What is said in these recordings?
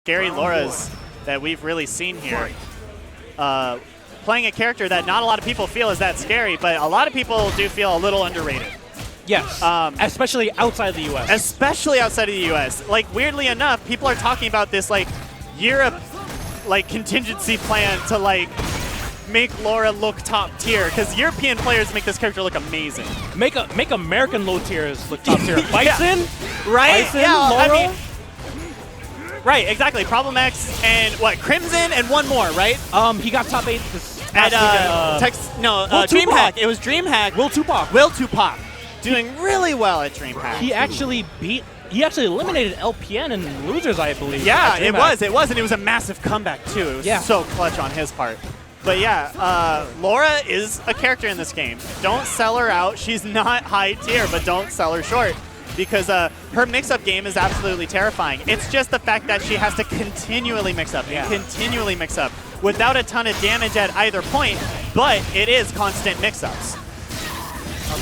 scary Lauras that we've really seen here. Playing a character that not a lot of people feel is that scary, but a lot of people do feel a little underrated. Yes, especially outside of the U.S. Especially outside of the U.S. Like, weirdly enough, people are talking about this, like, Europe, like, contingency plan to, like, make Laura look top tier, because European players make this character look amazing. Make American low tiers look top tier. Bison, yeah. Right? Bison, yeah, Laura. I mean, right, exactly. Problem X and what? Crimson and one more, right? He got top 8 this at weekend. DreamHack. It was DreamHack. Will Tupac. Will Tupac doing really well at DreamHack. He actually eliminated LPN in losers, I believe. Yeah, it was, and it was a massive comeback too. It was so clutch on his part. But yeah, Laura is a character in this game. Don't sell her out. She's not high tier, but don't sell her short, because her mix-up game is absolutely terrifying. It's just the fact that she has to continually mix up and continually mix up without a ton of damage at either point, but it is constant mix-ups.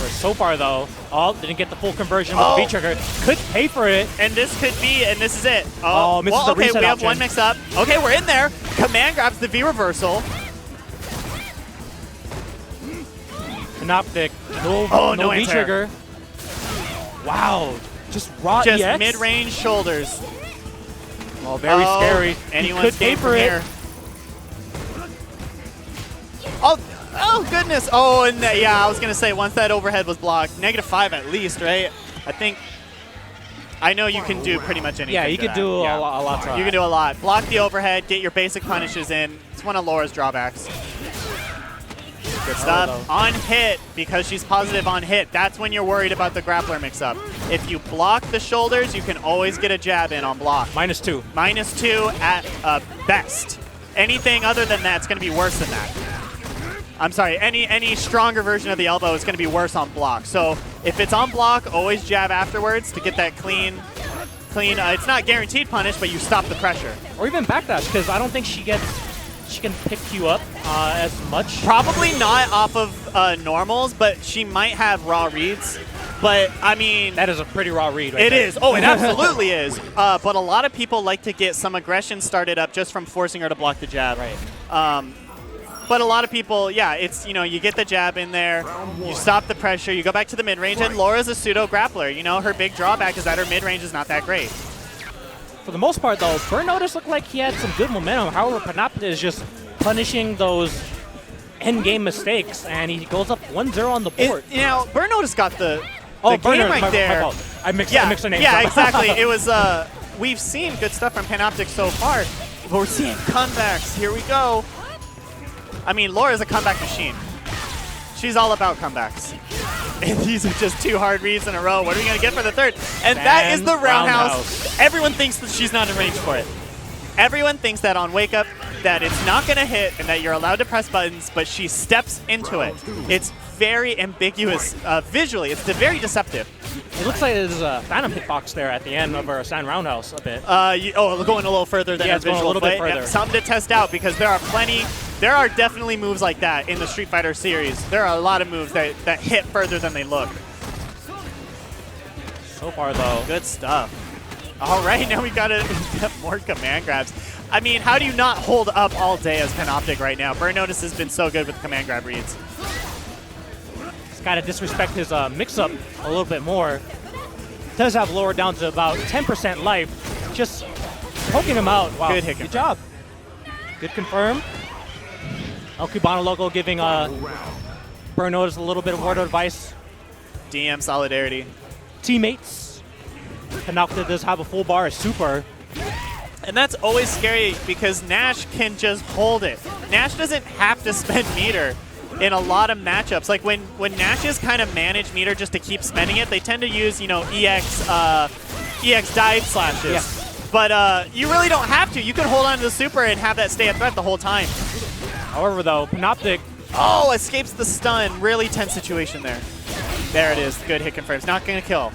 So far, though, didn't get the full conversion with the V-trigger. Could pay for it. And this could be, and this is it. Misses the reset we have option. one mix-up. Okay, we're in there. Command grabs the V-reversal. Panoptic, no V-trigger. Wow, just raw Just EX? mid-range shoulders. Oh, very scary. Anyone's game from here. Oh, goodness. Oh, and yeah, I was going to say, once that overhead was blocked, -5 at least, right? I know you can do pretty much anything. Yeah, you could do a lot. You can do a lot. Block the overhead, get your basic punishes in. It's one of Laura's drawbacks. Good stuff. On hit, because she's positive on hit, that's when you're worried about the grappler mix-up. If you block the shoulders, you can always get a jab in on block. -2. -2 at best. Anything other than that's going to be worse than that. I'm sorry, any stronger version of the elbow is going to be worse on block. So if it's on block, always jab afterwards to get that clean. It's not guaranteed punish, but you stop the pressure. Or even backdash, because I don't think she can pick you up as much. Probably not off of normals, but she might have raw reads. But, I mean... That is a pretty raw read right It there. is. Oh, it absolutely is. But a lot of people like to get some aggression started up just from forcing her to block the jab. Right. But a lot of people, yeah, it's, you get the jab in there, you stop the pressure, you go back to the mid-range, and Laura's a pseudo-grappler. Her big drawback is that her mid-range is not that great. For the most part, though, Burnotus looked like he had some good momentum. However, Panoptic is just punishing those end-game mistakes, and he goes up 1-0 on the board. Burnotus got the game right there. My fault. I mixed the names Yeah, up. exactly. It was, we've seen good stuff from Panoptic so far, but we're seeing comebacks. Here we go. I mean, Laura's a comeback machine. She's all about comebacks. And these are just 2 hard reads in a row. What are we going to get for the third? And that is the roundhouse. Everyone thinks that she's not in range for it. Everyone thinks that on Wake Up that it's not going to hit and that you're allowed to press buttons, but she steps into it. It's very ambiguous visually. It's very deceptive. It looks like there's a phantom hitbox there at the end of our stand roundhouse a bit. Going a little further than it's going a little bit further. Yeah, something to test out, because there are definitely moves like that in the Street Fighter series. There are a lot of moves that hit further than they look. So far, though. Good stuff. All right, now we've got more command grabs. I mean, how do you not hold up all day as Panoptic right now? Burnotus has been so good with command grab reads. He's got to disrespect his mix-up a little bit more. Does have lower down to about 10% life. Just poking him out. Wow, good hit. Good job. Good confirm. El Cubano logo giving Burnotus a little bit of word of advice. DM solidarity. Teammates. Panoptic does have a full bar of super. And that's always scary, because Nash can just hold it. Nash doesn't have to spend meter in a lot of matchups. Like when Nashes kind of manage meter just to keep spending it, they tend to use, EX dive slashes. Yeah. But you really don't have to. You can hold on to the super and have that stay a threat the whole time. However, though, Panoptic... Oh, escapes the stun. Really tense situation there. There it is. Good hit confirms. Not going to kill.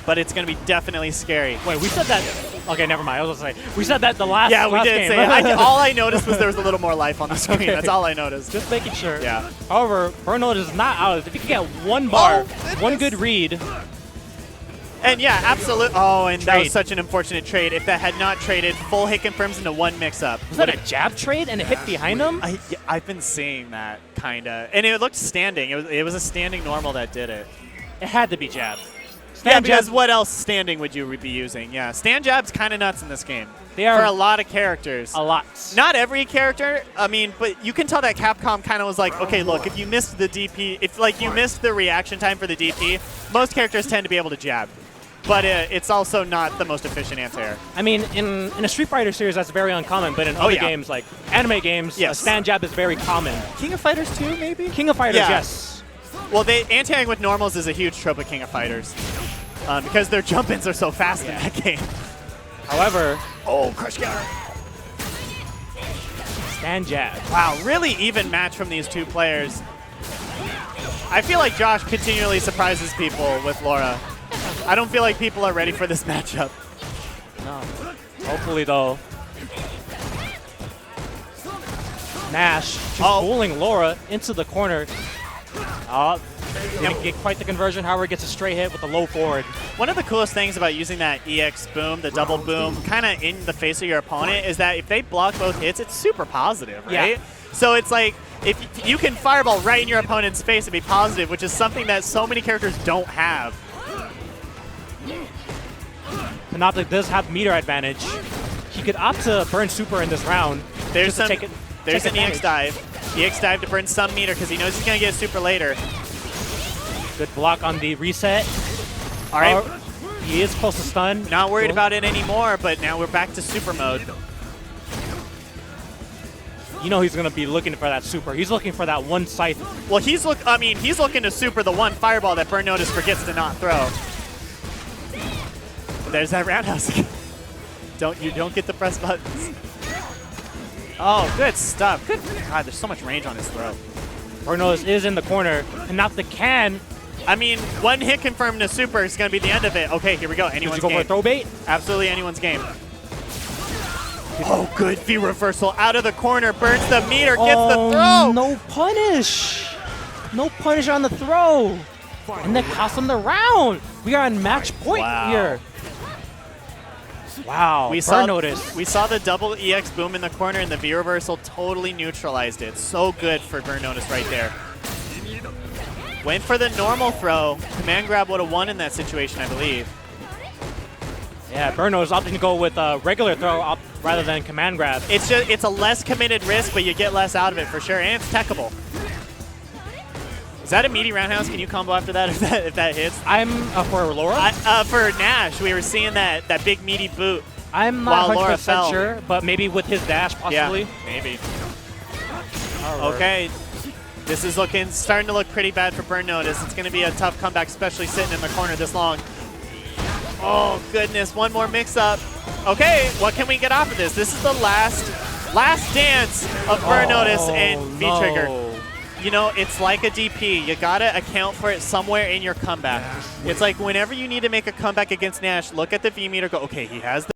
But it's going to be definitely scary. Wait, we said that... Okay, never mind. I was going to say, we said that the last Yeah, we did game. say it. All I noticed was there was a little more life on the screen. Okay. That's all I noticed. Just making sure. Yeah. However, Burnout is not out. If you can get one bar, one good read, And yeah, absolutely. Oh, and that was Trade. such an unfortunate trade. If that had not traded, full hit confirms into one mix-up. Was that a jab trade and a hit behind him? I've been seeing that, kind of. And it looked standing. It was a standing normal that did it. It had to be jab. Yeah, Stand because jab- what else standing would you be using? Yeah, stand jab's kind of nuts in this game. They are for a lot of characters. a lot. Not every character, I mean, but you can tell that Capcom kind of was like, okay, look, if you missed the DP, if like you missed the reaction time for the DP, most characters tend to be able to jab. But it's also not the most efficient anti-air. I mean, in a Street Fighter series, that's very uncommon, but in other yeah. games, like anime games, a Yes. stand jab is very common. King of Fighters 2, maybe? King of Fighters, Yeah. yes. Well, anti-airing with normals is a huge trope of King of Fighters. Because their jump-ins are so fast in that game. However, Oh, crush counter. stand jab. Wow, really even match from these two players. I feel like Josh continually surprises people with Laura. I don't feel like people are ready for this matchup. No. Hopefully, though. Nash just pulling Laura into the corner. Didn't get quite the conversion. However, gets a straight hit with a low forward. One of the coolest things about using that EX boom, the double boom, kind of in the face of your opponent is that if they block both hits, it's super positive, right? Yeah. So it's like, if you can fireball right in your opponent's face and be positive, which is something that so many characters don't have. Panoptic does have meter advantage. He could opt to burn super in this round. There's just to an EX dive. EX dive to burn some meter because he knows he's going to get a super later. Good block on the reset. All right. He is close to stun. Not worried about it anymore, but now we're back to super mode. You know he's going to be looking for that super. He's looking for that one scythe. Well, he's looking to super the one fireball that Burn Notice forgets to not throw. There's that roundhouse. You don't get the press buttons. Oh, good stuff. Good. God, there's so much range on his throw. Burnos is in the corner, and not the can. I mean, one hit confirmed to super is going to be the end of it. Okay, here we go. Anyone's Did you go game. for a throw bait? Absolutely anyone's game. Oh, good V reversal out of the corner. Burns the meter, gets the throw. No punish. No punish on the throw. And that cost him the round. We are on match point here. Wow, We Burn Notice. We saw the double EX boom in the corner, and the V reversal totally neutralized it. So good for Burn Notice right there. Went for the normal throw. Command grab would have won in that situation, I believe. Yeah, Burn Notice opting to go with a regular throw rather than command grab. It's a less committed risk, but you get less out of it for sure, and it's techable. Is that a meaty roundhouse? Can you combo after that if that hits? I'm for Laura. For Nash, we were seeing that big meaty boot. I'm not while Laura 100% fell. sure, but maybe with his dash, possibly. Yeah, maybe. Okay, this is starting to look pretty bad for Burn Notice. It's going to be a tough comeback, especially sitting in the corner this long. Oh goodness, one more mix-up. Okay, what can we get off of this? This is the last dance of Burn Notice and V-Trigger. You know, it's like a DP. You gotta account for it somewhere in your comeback. It's like whenever you need to make a comeback against Nash, look at the V meter, go, okay, he has the